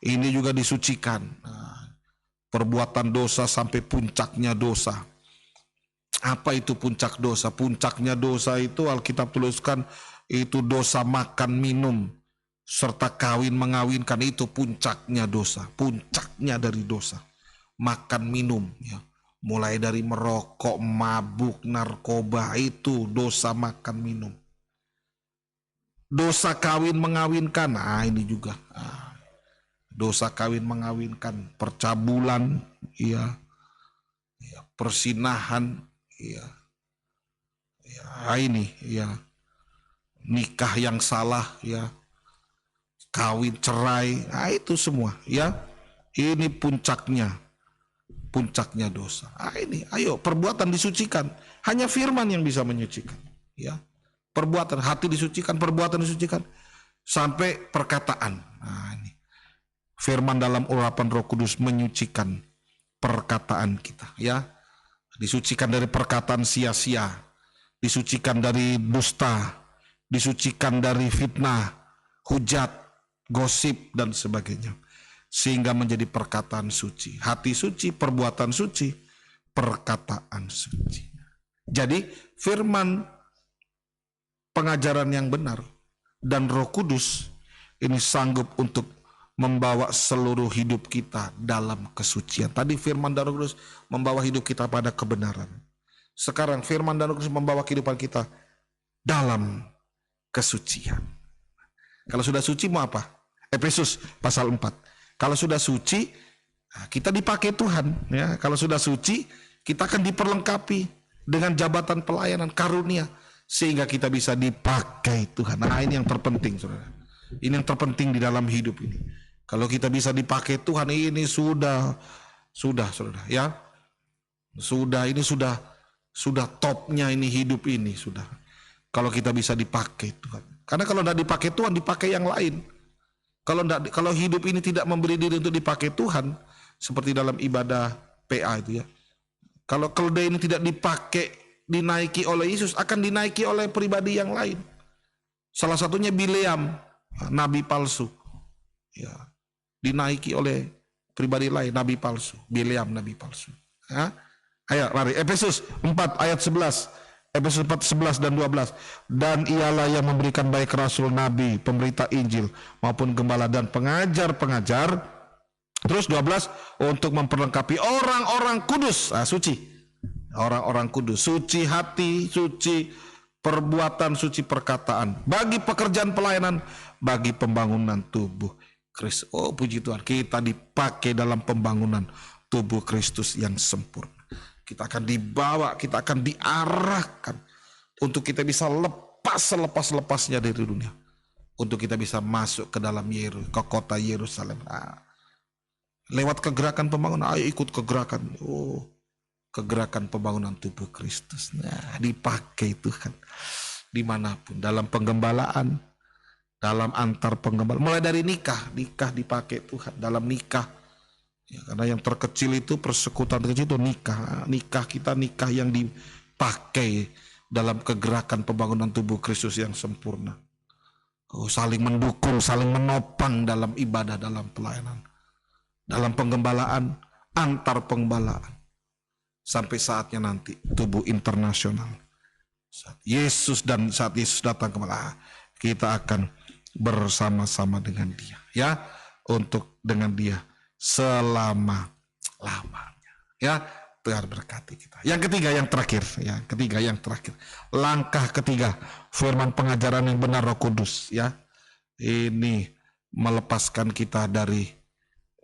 Ini juga disucikan. Nah, perbuatan dosa sampai puncaknya dosa. Apa itu puncak dosa? Puncaknya dosa itu Alkitab tuliskan itu dosa makan minum serta kawin mengawinkan, itu puncaknya dosa. Puncaknya dari dosa makan minum, ya. Mulai dari merokok, mabuk, narkoba, itu dosa makan minum. Dosa kawin mengawinkan, ini juga dosa kawin mengawinkan, percabulan, ya, persinahan, ya, ini, ya, nikah yang salah, ya, kawin cerai, itu semua, ya, ini puncaknya dosa. Ini, ayo, perbuatan disucikan, hanya firman yang bisa menyucikan, ya, perbuatan, hati disucikan, perbuatan disucikan, sampai perkataan. Ini firman dalam urapan Roh Kudus menyucikan perkataan kita, ya, disucikan dari perkataan sia-sia, disucikan dari dusta, disucikan dari fitnah, hujat, gosip, dan sebagainya. Sehingga menjadi perkataan suci. Hati suci, perbuatan suci, perkataan suci. Jadi firman, pengajaran yang benar, dan Roh Kudus ini sanggup untuk membawa seluruh hidup kita dalam kesucian. Tadi firman dan Roh Kudus membawa hidup kita pada kebenaran. Sekarang firman dan Roh Kudus membawa kehidupan kita dalam kesucian. Kalau sudah suci mau apa? Efesus pasal 4. Kalau sudah suci, kita dipakai Tuhan, ya. Kalau sudah suci, kita akan diperlengkapi dengan jabatan pelayanan karunia sehingga kita bisa dipakai Tuhan. Nah, ini yang terpenting, Saudara. Ini yang terpenting di dalam hidup ini. Kalau kita bisa dipakai Tuhan, ini sudah Saudara, ya. Sudah topnya ini hidup ini sudah. Kalau kita bisa dipakai Tuhan. Karena kalau tidak dipakai Tuhan, dipakai yang lain. Kalau hidup ini tidak memberi diri untuk dipakai Tuhan, seperti dalam ibadah PA itu, ya. Kalau keledai ini tidak dipakai, dinaiki oleh Yesus, akan dinaiki oleh pribadi yang lain. Salah satunya Bileam, nabi palsu, ya, dinaiki oleh pribadi lain, nabi palsu. Bileam, nabi palsu. Ya. Ayo lari, Efesus 4 ayat 11. Efesus 4, 11 dan 12. Dan ialah yang memberikan baik rasul, nabi, pemberita Injil, maupun gembala dan pengajar-pengajar. Terus 12, untuk memperlengkapi orang-orang kudus, suci. Orang-orang kudus, suci hati, suci perbuatan, suci perkataan. Bagi pekerjaan pelayanan, bagi pembangunan tubuh Kristus. Oh, puji Tuhan, kita dipakai dalam pembangunan tubuh Kristus yang sempurna. Kita akan dibawa, kita akan diarahkan untuk kita bisa lepas selepas-lepasnya dari dunia. Untuk kita bisa masuk ke dalam ke kota Yerusalem. Lewat kegerakan pembangunan, ayo ikut kegerakan. Kegerakan pembangunan tubuh Kristus. Nah, dipakai Tuhan dimanapun, dalam penggembalaan, dalam antar penggembala. Mulai dari nikah dipakai Tuhan dalam nikah. Ya, karena yang terkecil itu, persekutuan terkecil itu nikah kita, nikah yang dipakai dalam kegerakan pembangunan tubuh Kristus yang sempurna. Saling mendukung, saling menopang dalam ibadah, dalam pelayanan, dalam penggembalaan, antar penggembalaan, sampai saatnya nanti tubuh internasional. Saat Yesus datang kembali, kita akan bersama-sama dengan Dia, ya, untuk dengan Dia selama-lamanya, ya. Tuhan berkati kita. Yang ketiga, yang terakhir, langkah ketiga, firman pengajaran yang benar Roh Kudus, ya, ini melepaskan kita dari,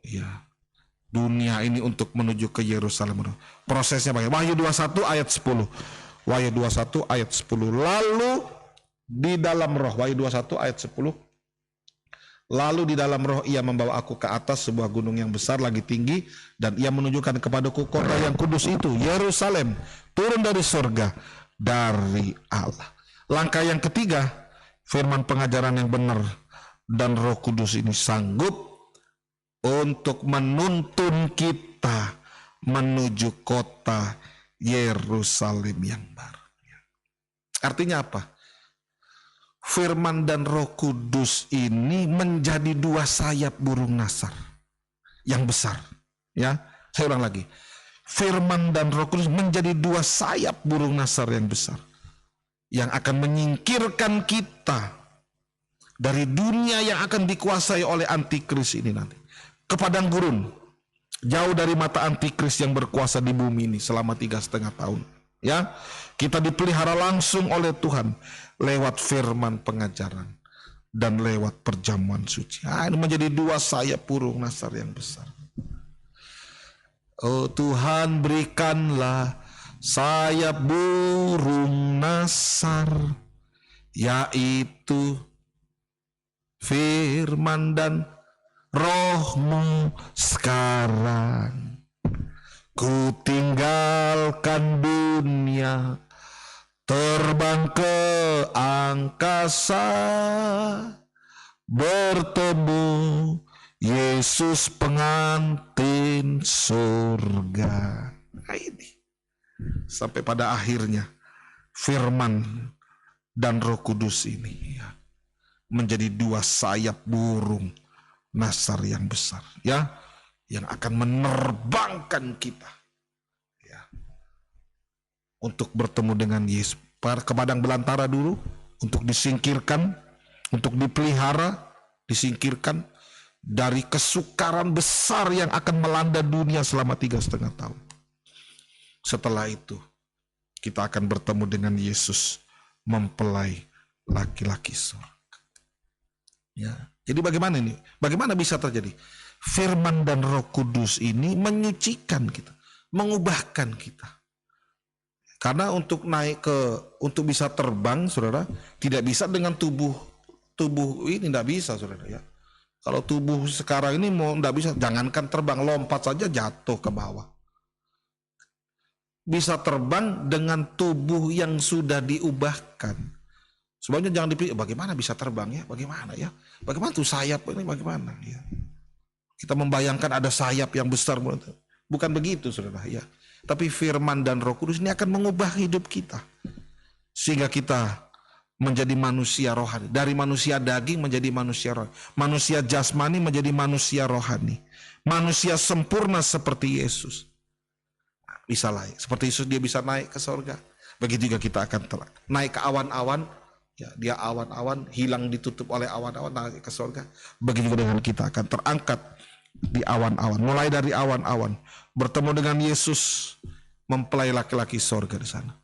ya, dunia ini untuk menuju ke Yerusalem. Prosesnya bagaimana? Wahyu 21 ayat 10. Wahyu 21 ayat 10. Lalu di dalam roh, Wahyu 21 ayat 10. Lalu di dalam roh ia membawa aku ke atas sebuah gunung yang besar lagi tinggi, dan ia menunjukkan kepadaku kota yang kudus itu, Yerusalem, turun dari surga, dari Allah. Langkah yang ketiga, firman pengajaran yang benar dan Roh Kudus ini sanggup untuk menuntun kita menuju kota Yerusalem yang baru. Artinya apa? Firman dan Roh Kudus ini menjadi dua sayap burung nasar yang besar. Ya, saya ulang lagi. Firman dan Roh Kudus menjadi dua sayap burung nasar yang besar, yang akan menyingkirkan kita dari dunia yang akan dikuasai oleh antikris ini nanti ke padang gurun, jauh dari mata antikris yang berkuasa di bumi ini selama 3,5 tahun. Ya, kita dipelihara langsung oleh Tuhan lewat firman pengajaran dan lewat perjamuan suci. Ini menjadi dua sayap burung nasar yang besar. Oh Tuhan, berikanlah sayap burung nasar, yaitu firman dan Roh-Mu sekarang. Ku tinggalkan dunia, terbang ke angkasa, bertemu Yesus pengantin surga. Nah ini, sampai pada akhirnya firman dan Roh Kudus ini ya, menjadi dua sayap burung nasar yang besar, ya, yang akan menerbangkan kita ya, untuk bertemu dengan Yesus ke padang belantara dulu, untuk disingkirkan, untuk dipelihara, disingkirkan dari kesukaran besar yang akan melanda dunia selama 3,5 tahun. Setelah itu kita akan bertemu dengan Yesus, mempelai laki-laki surga. Ya, jadi bagaimana ini? Bagaimana bisa terjadi? Firman dan Roh Kudus ini menyucikan kita, mengubahkan kita. Karena untuk untuk bisa terbang, saudara, tidak bisa dengan tubuh ini, tidak bisa, saudara. Ya, kalau tubuh sekarang ini mau tidak bisa, jangankan terbang, lompat saja jatuh ke bawah. Bisa terbang dengan tubuh yang sudah diubahkan. Sebabnya jangan dipikir bagaimana bisa terbang ya, bagaimana ya, bagaimana tuh sayap ini, bagaimana ya. Kita membayangkan ada sayap yang besar, bukan begitu saudara ya. Tapi firman dan Roh Kudus ini akan mengubah hidup kita, sehingga kita menjadi manusia rohani, dari manusia daging menjadi manusia rohani, manusia jasmani menjadi manusia rohani, manusia sempurna seperti Yesus. Bisa naik seperti Yesus, dia bisa naik ke surga. Begitu juga kita akan naik ke awan-awan. Ya, dia awan-awan, hilang ditutup oleh awan-awan, naik ke surga. Begitu dengan kita akan terangkat di awan-awan. Mulai dari awan-awan, bertemu dengan Yesus, mempelai laki-laki surga di sana.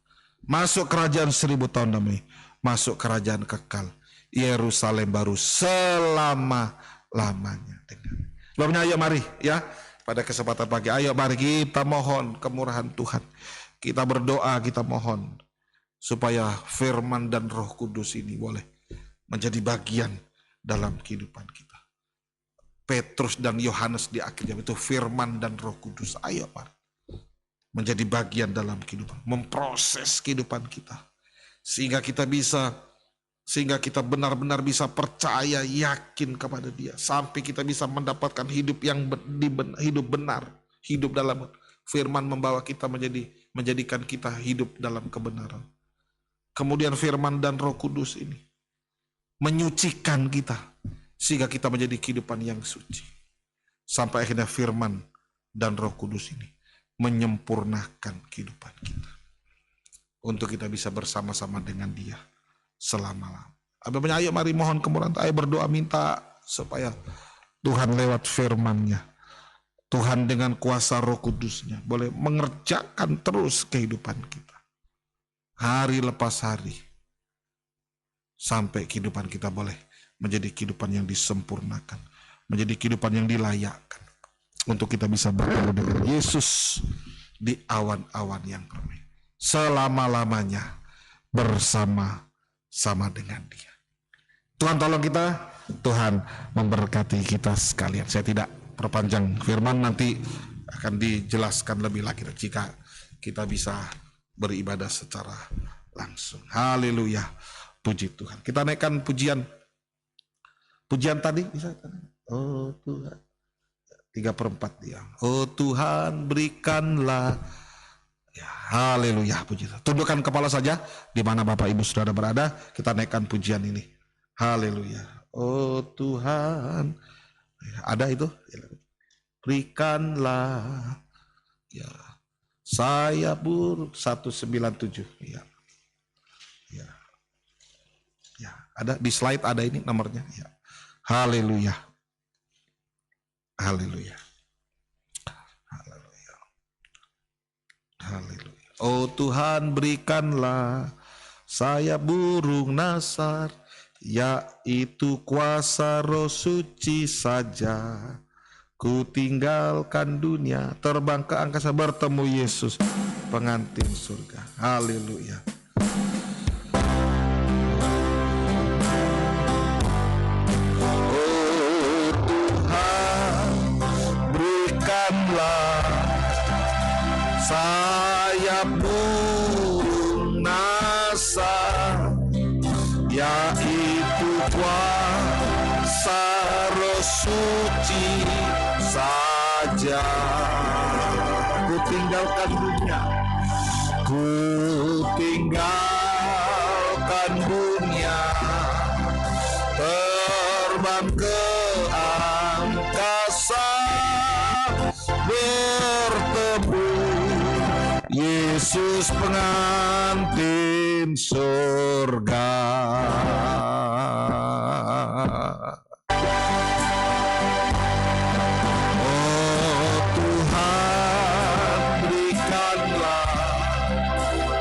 Masuk kerajaan 1000 tahun damai, masuk kerajaan kekal, Yerusalem baru selama-lamanya. Sebabnya ayo mari ya, pada kesempatan pagi, ayo mari kita mohon kemurahan Tuhan. Kita berdoa, kita mohon supaya firman dan Roh Kudus ini boleh menjadi bagian dalam kehidupan kita. Petrus dan Yohanes di akhir zaman itu firman dan Roh Kudus. Ayo mari menjadi bagian dalam kehidupan, memproses kehidupan kita, sehingga kita benar-benar bisa percaya, yakin kepada Dia, sampai kita bisa mendapatkan hidup yang hidup benar, hidup dalam firman membawa kita menjadikan kita hidup dalam kebenaran. Kemudian firman dan Roh Kudus ini menyucikan kita, sehingga kita menjadi kehidupan yang suci. Sampai akhirnya firman dan Roh Kudus ini menyempurnakan kehidupan kita, untuk kita bisa bersama-sama dengan Dia selama-lamanya. Ayo mari mohon kemurahan, ayo berdoa minta supaya Tuhan lewat firman-Nya, Tuhan dengan kuasa Roh Kudus-Nya boleh mengerjakan terus kehidupan kita, hari lepas hari, sampai kehidupan kita boleh menjadi kehidupan yang disempurnakan, menjadi kehidupan yang dilayakkan, untuk kita bisa bertemu dengan Yesus di awan-awan yang ramai, selama-lamanya bersama-sama dengan Dia. Tuhan tolong kita, Tuhan memberkati kita sekalian. Saya tidak perpanjang firman, nanti akan dijelaskan lebih lagi jika kita bisa beribadah secara langsung. Haleluya. Puji Tuhan. Kita naikkan pujian tadi bisa. Oh Tuhan. 3/4 dia. Oh Tuhan berikanlah. Ya, haleluya, puji Tuhan. Tundukkan kepala saja di mana Bapak Ibu Saudara berada, kita naikkan pujian ini. Haleluya. Oh Tuhan. Ada itu? Berikanlah. Ya. Saya 197. Ya. Ya. Ya, ada di slide ada ini nomornya. Ya. Haleluya. Haleluya. Haleluya. Haleluya. Oh Tuhan berikanlah saya burung nasar, yaitu kuasa Roh Suci saja. Ku tinggalkan dunia, terbang ke angkasa bertemu Yesus, pengantin surga. Haleluya. Saya burung nasar, yaitu kuasa Roh Suci saja. Ku tinggalkan dunia, ku tinggalkan dunia, terbang ke angkasa, bertemu Yesus pengantin surga. Oh Tuhan berikanlah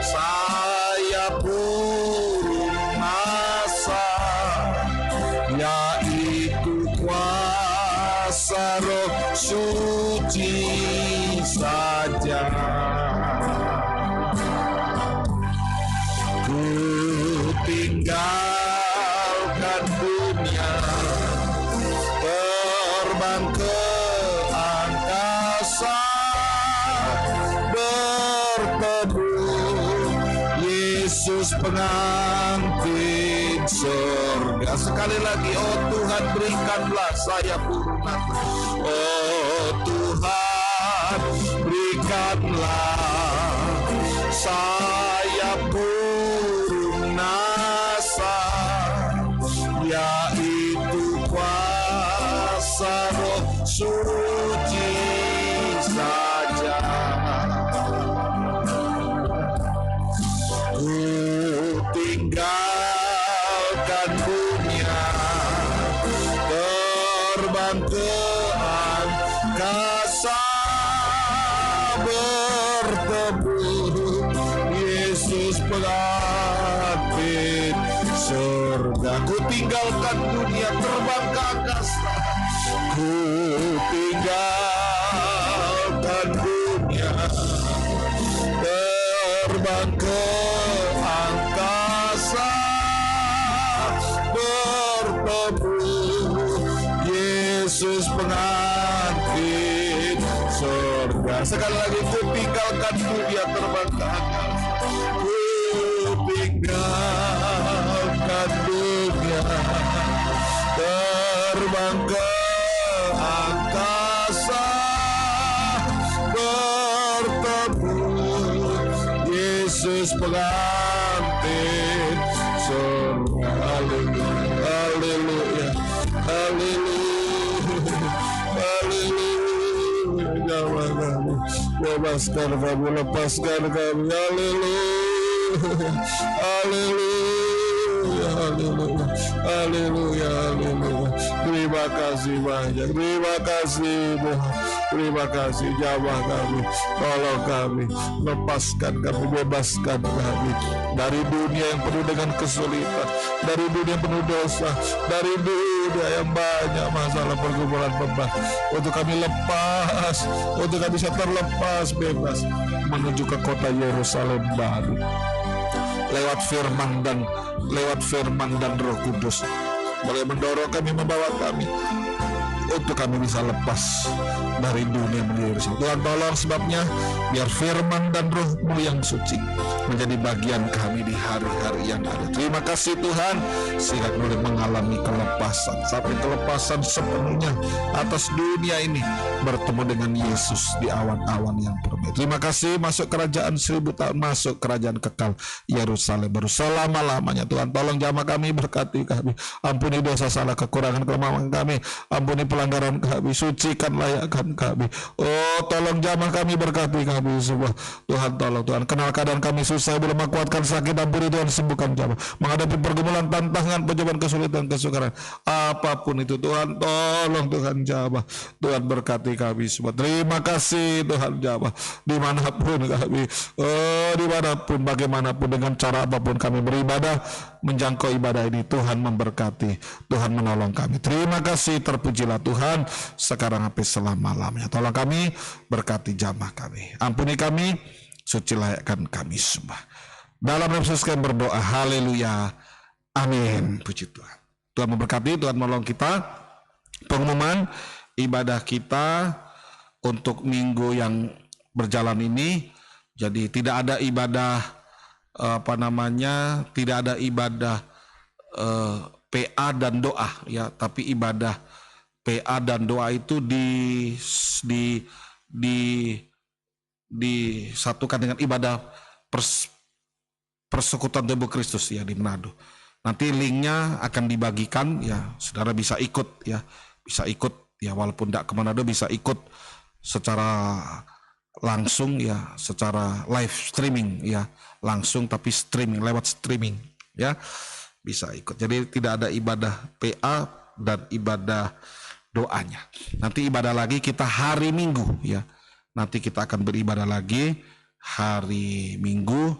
saya burung nasar, yaitu kuasa Roh Suci saja. Tinggalkan dunia, terbang ke angkasa, bertemu Yesus pengantin surga. Sekali lagi, oh Tuhan berikanlah saya burung nasar. Oh Tuhan berikanlah saya burung nasar, yaitu kuasa Roh Suci saja. Ku tinggalkan dunia, terbang ke angkasa, bertemu Yesus pengantin surga. Ku tinggalkan dunia, terbang ke angkasa. Ku tinggalkan dunia, terbang ke angkasa, bertemu Yesus pengantin surga. Sekali lagi, ku tinggalkan dunia, terbang ke angkasa. Ku tinggalkan dunia, terbang ke angkasa, bertemu Yesus pengantin surga. Haleluya, haleluya, haleluya, haleluya. Bebaskan kami, lepaskan kami. Haleluya, haleluya, haleluya, haleluya, haleluya. Terima kasih banyak, terima kasih Tuhan, terima kasih. Jamah kami, tolong kami, lepaskan kami, bebaskan kami dari dunia yang penuh dengan kesulitan, dari dunia yang penuh dosa, dari dunia yang banyak masalah, pergumulan, beban. Untuk kami lepas, untuk kami bisa terlepas, bebas menuju ke kota Yerusalem baru. Lewat firman dan Roh Kudus boleh mendorong kami, membawa kami untuk kami bisa lepas dari dunia menjadi bersih. Tuhan tolong sebabnya biar firman dan roh-Mu yang suci menjadi bagian kami di hari-hari yang ada. Terima kasih Tuhan, sehingga boleh mengalami kelepasan, sampai kelepasan sepenuhnya atas dunia ini, bertemu dengan Yesus di awan-awan yang permai. Terima kasih, masuk kerajaan 1000 tahun, masuk kerajaan kekal Yerusalem baru selama-lamanya. Tuhan tolong jamaah kami, berkati kami, ampuni dosa salah kekurangan kelemahan kami, ampuni pelanggaran kami, sucikan layakkan kami. Oh tolong jamaah kami, berkati kami semua. Tuhan tolong, Tuhan kenal keadaan kami susah, belum menguatkan sakit, ampuni Tuhan, sembuhkan jamaah menghadapi pergumulan, tantangan, pencobaan, kesulitan, kesukaran, apapun itu Tuhan tolong, Tuhan jamaah. Tuhan berkati kami semua. Terima kasih Tuhan jamaah, dimanapun kami, dimanapun, bagaimanapun, dengan cara apapun kami beribadah, menjangkau ibadah ini, Tuhan memberkati, Tuhan menolong kami. Terima kasih, terpujilah Tuhan sekarang sampai selama-lamanya. Tolong kami, berkati jamaah kami, ampuni kami, suci layakkan kami semua. Dalam nama Yesus kami berdoa, haleluya, amin. Puji Tuhan. Tuhan memberkati, Tuhan menolong kita. Pengumuman ibadah kita untuk minggu yang berjalan ini, jadi tidak ada ibadah tidak ada ibadah PA dan doa ya, tapi ibadah PA dan doa itu disatukan dengan ibadah persekutuan tubuh Kristus ya di Manado. Nanti linknya akan dibagikan ya, saudara bisa ikut ya, walaupun tidak ke Manado bisa ikut secara langsung ya, secara live streaming ya, langsung tapi streaming, lewat streaming ya, bisa ikut. Jadi tidak ada ibadah PA dan ibadah doanya. Nanti ibadah lagi kita hari Minggu ya, nanti kita akan beribadah lagi hari Minggu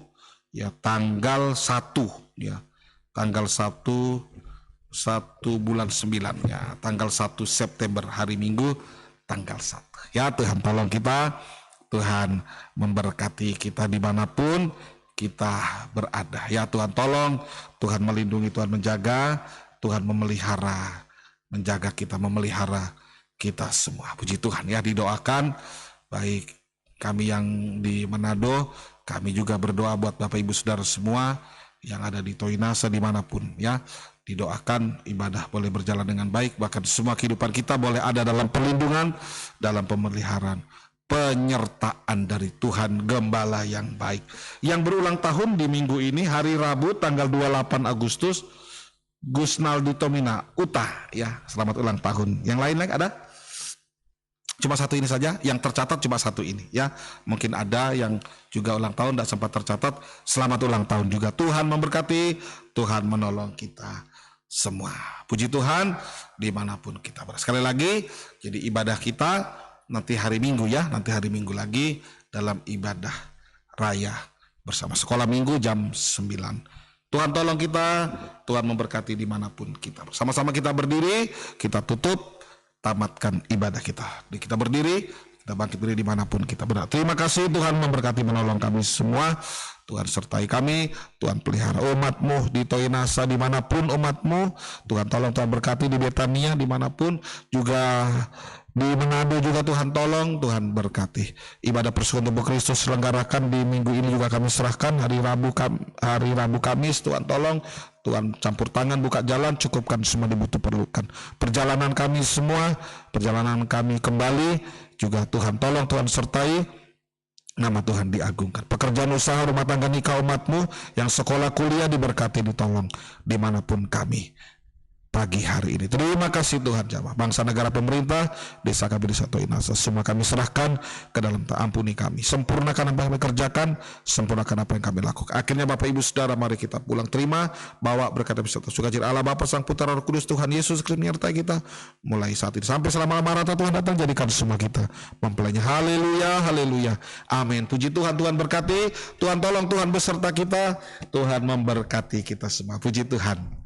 ya, tanggal 1 ya, tanggal 1 bulan 9 ya, tanggal 1 September, hari Minggu tanggal 1 ya. Tuhan tolong kita, Tuhan memberkati kita dimanapun kita berada ya. Tuhan tolong, Tuhan melindungi, Tuhan menjaga, Tuhan memelihara, menjaga kita, memelihara kita semua. Puji Tuhan ya. Didoakan baik kami yang di Manado, kami juga berdoa buat Bapak Ibu Saudara semua yang ada di Toinasa dimanapun ya. Didoakan ibadah boleh berjalan dengan baik, bahkan semua kehidupan kita boleh ada dalam perlindungan, dalam pemeliharaan, penyertaan dari Tuhan Gembala yang baik. Yang berulang tahun di minggu ini, hari Rabu tanggal 28 Agustus, Gusnaldi Tomina Uta ya, selamat ulang tahun. Yang lain ada? Cuma satu ini saja yang tercatat, cuma satu ini ya. Mungkin ada yang juga ulang tahun tidak sempat tercatat, selamat ulang tahun juga. Tuhan memberkati, Tuhan menolong kita semua. Puji Tuhan dimanapun kita berada. Sekali lagi, jadi ibadah kita nanti hari Minggu ya, nanti hari Minggu lagi dalam ibadah raya bersama sekolah Minggu jam 9. Tuhan tolong kita, Tuhan memberkati dimanapun kita. Sama-sama kita berdiri, kita tutup, tamatkan ibadah kita. Kita berdiri, kita bangkit berdiri dimanapun kita berada. Terima kasih, Tuhan memberkati menolong kami semua. Tuhan sertai kami, Tuhan pelihara umat-Mu di Toinasa dimanapun umat-Mu. Tuhan tolong, Tuhan berkati di Betania dimanapun, juga di Manado juga Tuhan tolong, Tuhan berkati. Ibadah persekutuan tubuh Kristus selenggarakan di minggu ini juga kami serahkan. Hari Rabu Kamis Tuhan tolong, Tuhan campur tangan, buka jalan, cukupkan semua dibutuhkan. Perjalanan kami semua, perjalanan kami kembali juga Tuhan tolong, Tuhan sertai. Nama Tuhan diagungkan. Pekerjaan usaha, rumah tangga, nikah umat-Mu yang sekolah kuliah diberkati, ditolong dimanapun kami pagi hari ini. Terima kasih Tuhan jamaah. Bangsa, negara, pemerintah, desa kami di Satu Inasa, semua kami serahkan ke dalam, ampuni kami, sempurnakan apa yang kami kerjakan, sempurnakan apa yang kami lakukan. Akhirnya Bapak Ibu Saudara, mari kita pulang. Terima, bawa berkat beserta sukacita Allah Bapa, Sang Putra, Roh Kudus, Tuhan Yesus Kristus menyertai kita mulai saat ini sampai selama-lamanya. Tuhan datang, jadikan semua kita mempelainya. Haleluya, haleluya, amin. Puji Tuhan, Tuhan berkati, Tuhan tolong, Tuhan beserta kita, Tuhan memberkati kita semua. Puji Tuhan.